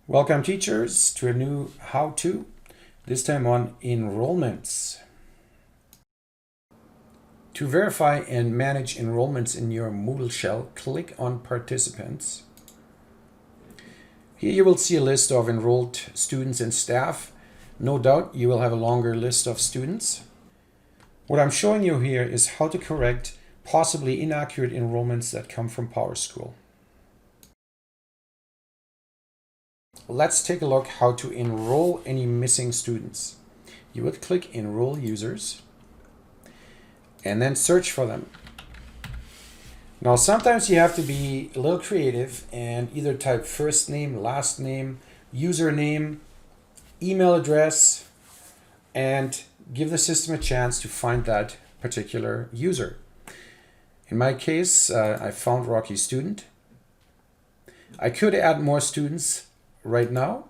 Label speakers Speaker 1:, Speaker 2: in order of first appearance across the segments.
Speaker 1: Welcome teachers to a new how-to, this time on enrollments. To verify and manage enrollments in your Moodle shell, click on Participants. Here you will see a list of enrolled students and staff. No doubt you will have a longer list of students. What I'm showing you here is how to correct possibly inaccurate enrollments that come from PowerSchool. Let's take a look how to enroll any missing students. You would click Enroll Users and then search for them. Now sometimes you have to be a little creative and either type first name, last name, username, email address, and give the system a chance to find that particular user. In my case, I found Rocky Student. I could add more students right now,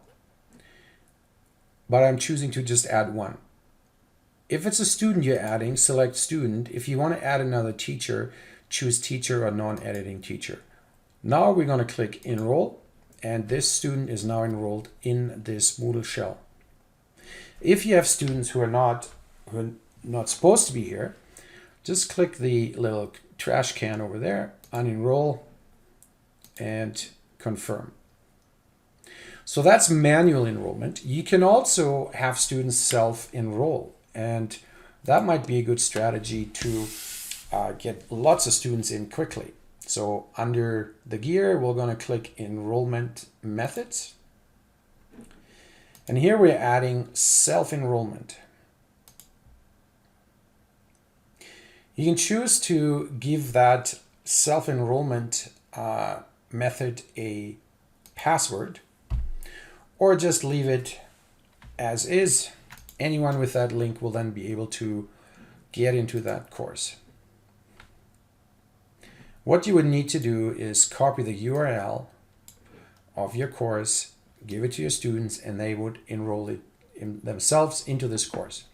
Speaker 1: but I'm choosing to just add one. If it's a student you're adding, select student. If you want to add another teacher, choose teacher or non-editing teacher. Now we're going to click enroll, and this student is now enrolled in this Moodle shell. If you have students who are not supposed to be here, just click the little trash can over there, unenroll, and confirm. So that's manual enrollment. You can also have students self-enroll, and that might be a good strategy to get lots of students in quickly. So under the gear, we're going to click enrollment methods. And here we're adding self-enrollment. You can choose to give that self-enrollment method a password, or just leave it as is. Anyone with that link will then be able to get into that course. What you would need to do is copy the URL of your course, give it to your students, and they would enroll themselves into this course.